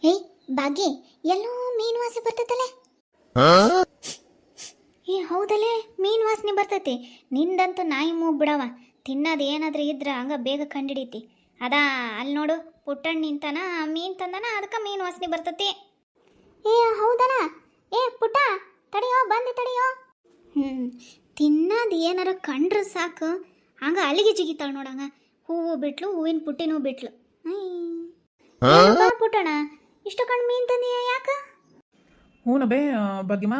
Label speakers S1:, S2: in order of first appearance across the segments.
S1: ಏಯ್ ಭಾಗ್ಯ, ಎಲ್ಲೋ ಮೀನು ವಾಸನೆ ಬರ್ತೈತಲ್ಲ. ಏ ಹೌದಲ್ಲೇ, ಮೀನು ವಾಸನೆ ಬರ್ತೈತಿ. ನಿಂದಂತೂ ನಾಯಿ ಮೂಗ್ ಬಿಡವ. ತಿನ್ನೋದು ಏನಾದ್ರೂ ಇದ್ರ ಹಂಗ ಬೇಗ ಕಂಡಿಡಿತಿ. ಅದಾ ಅಲ್ಲಿ ನೋಡು, ಪುಟ್ಟಣ್ಣ ನಿಂತಾನ, ಮೀನ್ ತಂದಾನ, ಅದಕ್ಕೆ ಮೀನು ವಾಸನೆ ಬರ್ತೈತಿ. ಏ ಹೌದನ. ಏ ಪುಟ್ಟ ತಡಿಯೋ, ಬಂದೆ ತಡಿಯೋ. ತಿನ್ನೋದು ಏನಾರ ಕಂಡ್ರೆ ಸಾಕು ಹಂಗ ಅಲ್ಲಿಗೆ ಜಿಗಿತಾಳ ನೋಡಂಗ. ಹೂವು ಬಿಟ್ಲು, ಹೂವಿನ ಪುಟ್ಟಿನೂ ಬಿಟ್ಲು. ಪುಟ್ಟಣ ಇಷ್ಟು ಕಣ್ಣು ಮೀನ್ ತಂದೀಯ ಯಾಕ?
S2: ಹೂನ ಬೇ ಭಾಗ್ಯಮ್ಮ,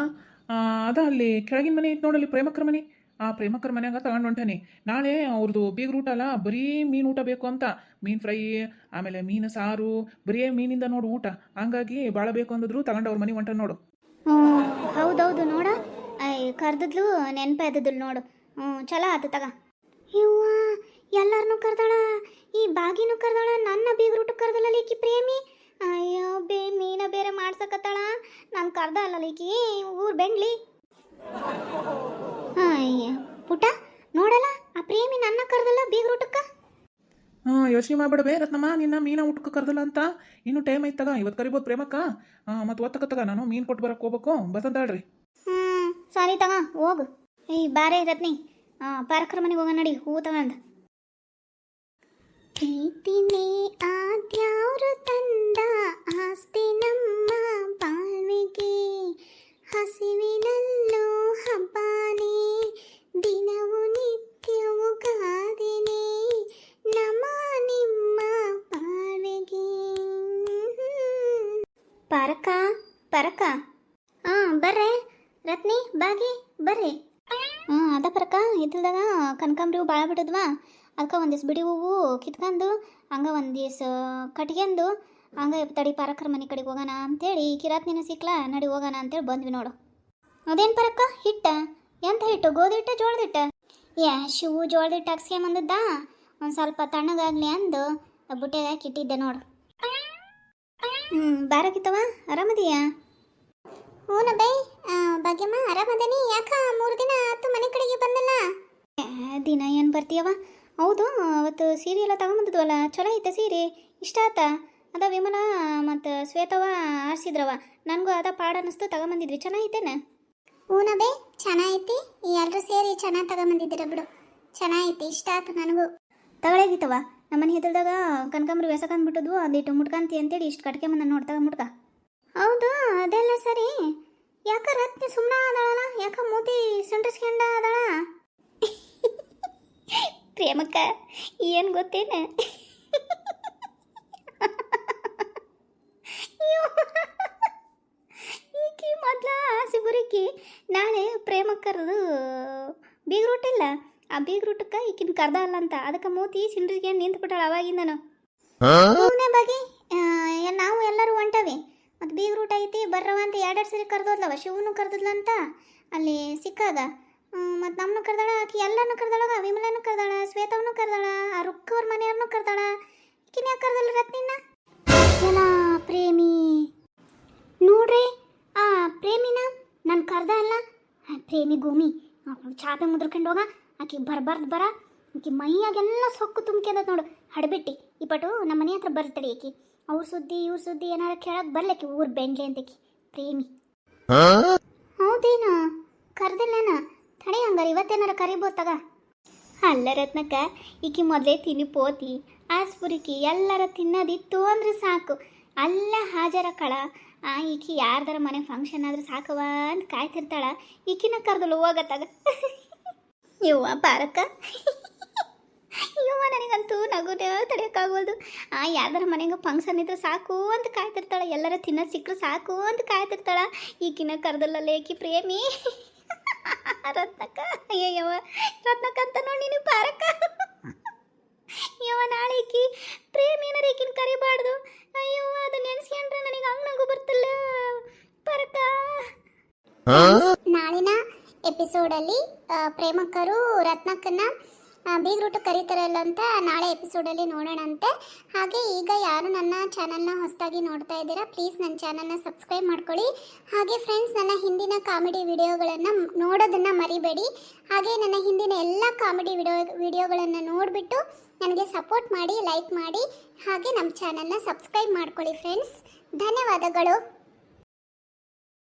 S2: ಅದ ಅಲ್ಲಿ ಕೆಳಗಿನ ಮನೆ ಐತೆ ನೋಡಲ್ಲಿ, ಪ್ರೇಮಕ್ಕರ ಮನೆ. ಆ ಪ್ರೇಮಕ್ಕರ ಮನ್ಯಾಗ ತಗೊಂಡು ಹೊಂಟಾನೆ. ನಾಳೆ ಅವ್ರದ್ದು ಬೀಗ್ ರೂಟ ಅಲ್ಲ, ಬರೀ ಮೀನು ಊಟ ಬೇಕು ಅಂತ. ಮೀನು ಫ್ರೈ, ಆಮೇಲೆ ಮೀನು ಸಾರು, ಬರೀ ಮೀನಿಂದ ನೋಡು ಊಟ. ಹಂಗಾಗಿ ಭಾಳ ಬೇಕು ಅಂದಿದ್ರು, ತಗೊಂಡು ಅವ್ರ ಮನೆ ಹೊಂಟ ನೋಡು.
S1: ಹೌದೌದು ನೋಡ, ಕರ್ದದ್ಲು ನೆನಪಾದದ್ಲು ನೋಡು. ಚಲೋ ಆತು ತಗ. ಇವ್ವ ಎಲ್ಲಾರನ್ನೂ ಕರ್ದಾಳ, ಈ ಬಾಗಿನೂ ಕರ್ದಾಳ, ನನ್ನ ಬೀಗ್ ರೂಟ ಕರ್ದಲ್ಲ ಈಕಿ ಪ್ರೇಮಿ. ಅಯ್ಯೋ ಮೀನ ಬೇರೆ ಮಾಡ್ಸಕತ್ತಾಳ, ನಾನು ಕರ್ದ ಅಲ್ಲ ಈಕಿ ಊರ್ ಬೆಂಡ್ಲಿ. ಅಯ್ಯ ಪುಟ್ಟ ನೋಡಲ್ಲ, ಆ ಪ್ರೇಮಿ ನನ್ನ ಕರ್ದಲ್ಲ ಬೀಗ್ ರೂಟಕ್ಕ.
S2: ಯೋಚನೆ ಮಾಡ್ಬೇಡಬೇ ರತ್ನಮ್ಮ, ನಿನ್ನ ಮೀನ ಊಟಕ್ಕೆ ಕರ್ದಲ್ಲ ಅಂತ. ಇನ್ನೂ ಟೈಮ್ ಐತಗ, ಇವತ್ತು ಕರಿಬೋದು ಪ್ರೇಮಕ್ಕ. ಮತ್ತು ಒತ್ತಕತ್ತಗ ನಾನು ಮೀನು ಕೊಟ್ಟು ಬರಕ್ಕೆ ಹೋಗ್ಬೇಕು, ಬಸಂತಾಳ್ರಿ.
S1: ಸಾರಿ ತಗ ಹೋಗು. ಏಯ್ ಬಾರೇ ರತ್ನಿ, ಪಾರಕ್ರ ಮನೆಗೆ ಹೋಗ ನಡಿ, ಹೂ ತಗೊಂಡು. ಪ್ರೀತಿನೇ ಆದ್ಯಾವ್ರು ತಂದ ಆಸ್ತಿ ನಮ್ಮ ಬಾಳ್ವೆಗೆ, ಹಸಿವಿನಲ್ಲೂ ಹಬ್ಬನೇ, ದಿನವೂ ನಿತ್ಯವೂ ಗಾದಿನೇ, ನಮ ನಿಮ್ಮ ಬಾಳ್ವೆಗೆ. ಪರಕ ಪರಕ, ಬರ್ರೆ ರತ್ನಿ ಬಾಗಿ ಬರ್ರಿ. ಅದ ಪರಕ ಇದ್ದಾಗ ಕನಕಾಂಬ್ರಿ ಹೂ ಭಾಳ ಬಿಟ್ಟದ್ವಾ, ಅದಕ್ಕೆ ಒಂದಿವ್ಸ ಬಿಡಿ ಹೂವು ಕಿತ್ಕೊಂಡು ಹಂಗೆ ಒಂದಿವ್ಸ ಕಟ್ಕೊಂಡು ಹಂಗೆ ತಡಿ ಪರಕ್ರ ಮನೆ ಕಡೆಗೆ ಹೋಗೋಣ ಅಂತೇಳಿ, ಕಿರಾತ್ನಿನ ಸಿಕ್ಲಾ, ನಡಿ ಹೋಗೋಣ ಅಂತೇಳಿ ಬಂದ್ವಿ ನೋಡು. ಅದೇನು ಪರಕ್ಕ, ಹಿಟ್ಟ ಎಂತ ಹಿಟ್ಟು? ಗೋಧಿ ಹಿಟ್ಟ ಜೋಳದ ಹಿಟ್ಟ? ಶಿವು ಜೋಳದ ಹಿಟ್ಟು ಹಾಕ್ಸ್ಕೊಂಬಂದದ್ದ, ಒಂದು ಸ್ವಲ್ಪ ತಣ್ಣಗಾಗ್ಲಿ ಅಂದು ಬುಟ್ಟೆಗೆ ಹಾಕಿ ಇಟ್ಟಿದ್ದೆ ನೋಡು. ಬಾರಕಿತ್ತವ, ಆರಾಮದೀಯಾ? ಹೂನ ಬೈ ಭಾಗ್ಯಮ್ಮ, ಆರಾಮದೇನಿ. ಯಾಕ 3 ದಿನ ಆತು ಮನೆ ಕಡೆಗೆ ಬಂದಲ್ಲ? ದಿನ ಏನು ಬರ್ತೀಯವ? ಹೌದು, ಅವತ್ತು ಸೀರೆ ಎಲ್ಲ ತಗೊಂಬಂದಿದ್ವಲ್ಲ, ಚಲೋ ಐತೆ ಸೀರೆ, ಇಷ್ಟ ಆತ. ಅದ ವಿಮಲ ಮತ್ತು ಶ್ವೇತವ ಆರಿಸಿದ್ರವ, ನನಗೂ ಅದ ಪಾಡ ಅನ್ನಿಸ್ತು, ತಗೊಂಬಂದಿದ್ವಿ. ಚೆನ್ನಾಗೈತೇನ? ಹೂನ ಬೇ ಚೆನ್ನಾಗೈತಿ, ಎಲ್ಲರೂ ಸೇರಿ ಚೆನ್ನಾಗಿ ತಗೊಂಬಂದಿದ್ದೀರ ಬಿಡು, ಚೆನ್ನಾಗೈತಿ, ಇಷ್ಟ ಆತು ನನಗೂ. ತಗೊಳಗಿತ್ತವ, ನಮ್ಮನೆ ಹೆದಲ್ದಾಗ ಕನಕಾಂಬ್ರಿ ವ್ಯಾಸಕಂದ್ಬಿಟ್ಟಿದ್ವು, ಅದಿಟ್ಟು ಮುಟ್ಕಂತಿ ಅಂತೇಳಿ ಇಷ್ಟು ಕಟ್ಕೆ ಬಂದ ನೋಡಿ, ತಗ ಮುಟ್ಕ. ಹೌದು ಅದೆಲ್ಲ ಸರಿ, ಯಾಕ ರತ್ನಿ ಸುಮ್ಮನೆ ಆದಾಳಲ್ಲ, ಯಾಕ ಮೂತಿ ಸಂಡ್ರಿಸ್ಕೊಂಡ ಆದಾಳ? ಪ್ರೇಮಕ್ಕ ಏನು ಗೊತ್ತೇನ, ಈಕಿ ಮೊದ್ಲ ಆಸೆ ಬರೀಕಿ ನಾಳೆ ಪ್ರೇಮಕ್ಕರದು ಬೀಗ್ ರೂಟ್ ಇಲ್ಲ, ಆ ಬೀಗ್ ರೂಟಕ್ಕೆ ಈಕಿನ ಕರ್ದ ಅಲ್ಲ ಅಂತ, ಅದಕ್ಕೆ ಮೂತಿ ಸಿಂಡ್ರಿಸ್ಕೊಂಡು ನಿಂತ್ಬಿಟ್ಟಾಳ ಅವಾಗಿಂದನು. ಹೂನೇ ಬಾಗಿ, ನಾವು ಎಲ್ಲರೂ ಹೊಂಟವಿ, ಮತ್ತು ಬೀಗ್ ರೂಟ್ ಐತಿ ಬರ್ರವ ಅಂತ 2 ಸರಿ ಕರ್ದೋದ್ಲವ. ಶಿವನು ಕರ್ದದ್ಲಂತ ಅಲ್ಲಿ ಸಿಕ್ಕಾಗ, ಮತ್ತು ನಮ್ಮನ್ನು ಕರ್ದಾಳ, ಆಕಿ ಎಲ್ಲರನ್ನೂ ಕರ್ದಾಳಗ, ವಿಮಲನೂ ಕರ್ದಾಳ, ಶ್ವೇತವನ್ನೂ ಕರ್ದಾಳ, ಆ ರುಕ್ಕವ್ರ ಮನೆಯವ್ರನ್ನೂ ಕರ್ದಾಳ. ಈಕಿನ ಯಾಕೆ ಕರ್ದಲ್ಲ ರತ್ನಿನ? ಎಲ್ಲ ಪ್ರೇಮಿ ನೋಡ್ರಿ, ಆ ಪ್ರೇಮಿನ ನಾನು ಕರ್ದ ಅಲ್ಲ, ಪ್ರೇಮಿ ಗೋಮಿ ಚಾಪೆ ಮುದ್ರಕೊಂಡು ಹೋಗ, ಆಕಿ ಬರ್ಬಾರ್ದು ಬರ, ಆಕಿ ಮೈಯಾಗೆಲ್ಲ ಸೊಕ್ಕು ತುಂಬ್ಕೊಂಡ ನೋಡು, ಹಡ್ಬಿಟ್ಟು ಈ ಪಟು ನಮ್ಮ ಮನೆ ಹತ್ರ ಬರ್ತಡಿ ಆಕಿ. ಅವ್ರ ಸುದ್ದಿ ಇವ್ರ ಸುದ್ದಿ ಏನಾರ ಕೇಳಕ್ಕೆ ಬರ್ಲಕ್ಕೆ ಊರು ಬೆಂಡ್ಲಿ ಅಂತಕಿ ಪ್ರೇಮಿ. ಹೌದೇನ ಕರ್ದಿಲ್ಲೇನ? ತಡಿ ಹಂಗಾರ ಇವತ್ತೇನಾರ ಕರಿಬೋದು ತಗ. ಅಲ್ಲ ರತ್ನಕ್ಕ, ಈಕಿ ಮೊದಲೇ ತಿನ್ನಿ ಪೋತಿ ಆಸ್ಪುರಿಕಿ ಎಲ್ಲರ ತಿನ್ನೋದಿತ್ತು ಅಂದ್ರೆ ಸಾಕು, ಅಲ್ಲ ಹಾಜರ ಕಳ. ಈಕಿ ಯಾರ್ದಾರ ಮನೆ ಫಂಕ್ಷನ್ ಆದ್ರೆ ಸಾಕವ ಅಂತ ಕಾಯ್ತಿರ್ತಾಳ, ಈಕಿನ ಕರ್ದಲು ಹೋಗತ್ತಾಗ. ಇವ್ವ ಪಾರಕ್ಕ, ಇವ್ವ ನನಗಂತೂ ನಗುದೇ ತಡೆಯೋಕ್ಕಾಗೋದು. ಯಾರ್ದಾರ ಮನೆಗೆ ಫಂಕ್ಷನ್ ಇದ್ರೆ ಸಾಕು ಅಂತ ಕಾಯ್ತಿರ್ತಾಳೆ, ಎಲ್ಲರ ತಿನ್ನೋದು ಸಿಕ್ಕರು ಸಾಕು ಅಂತ ಕಾಯ್ತಿರ್ತಾಳ, ಈಕಿನ ಕರ್ದಲ್ಲಲ್ಲ ಏಕಿ ಪ್ರೇಮಿ. ರತ್ನಕ್ಕ, ಅಯ್ಯವ್ವ ರತ್ನಕ್ಕ ಅಂತ ನೋಡಿ ನೀನು ಪಾರಕ್ಕ. ಯವ್ವ ನಾಳೆ ಈಕಿ ಪ್ರೇಮಿಯನರ ಈಕಿನ ಕರಿಬಾರ್ದು. ಅಯ್ಯವ್ವ ಅದು ನೆನ್ಸ್ಕೊಂಡ್ರೆ ನನಗೆ ಹಂಗೆ ನಗು ಬರ್ತಿಲ್ಲ ಪಾರಕ್ಕ. ನಾಳಿನ ಎಪಿಸೋಡಲ್ಲಿ ಪ್ರೇಮಕ್ಕರು ರತ್ನಕ್ಕನ್ನ ಬೀಗ್ ರೂಟ್ ಕರೀತಾರಲ್ಲ ಅಂತ ನಾಳೆ ಎಪಿಸೋಡಲ್ಲಿ ನೋಡೋಣಂತೆ. ಹಾಗೆ ಈಗ ಯಾರು ನನ್ನ ಚಾನಲ್ನ ಹೊಸದಾಗಿ ನೋಡ್ತಾ ಇದ್ದೀರಾ, ಪ್ಲೀಸ್ ನನ್ನ ಚಾನಲ್ನ ಸಬ್ಸ್ಕ್ರೈಬ್ ಮಾಡ್ಕೊಳ್ಳಿ. ಹಾಗೆ ಫ್ರೆಂಡ್ಸ್, ನನ್ನ ಹಿಂದಿನ ಕಾಮಿಡಿ ವಿಡಿಯೋಗಳನ್ನು ನೋಡೋದನ್ನು ಮರಿಬೇಡಿ. ಹಾಗೆ ನನ್ನ ಹಿಂದಿನ ಎಲ್ಲ ಕಾಮಿಡಿ ವಿಡಿಯೋಗಳನ್ನು ನೋಡಿಬಿಟ್ಟು ನನಗೆ ಸಪೋರ್ಟ್ ಮಾಡಿ, ಲೈಕ್ ಮಾಡಿ.
S3: ಹಾಗೆ ನಮ್ಮ ಚಾನಲ್ನ ಸಬ್ಸ್ಕ್ರೈಬ್ ಮಾಡ್ಕೊಳ್ಳಿ ಫ್ರೆಂಡ್ಸ್. ಧನ್ಯವಾದಗಳು.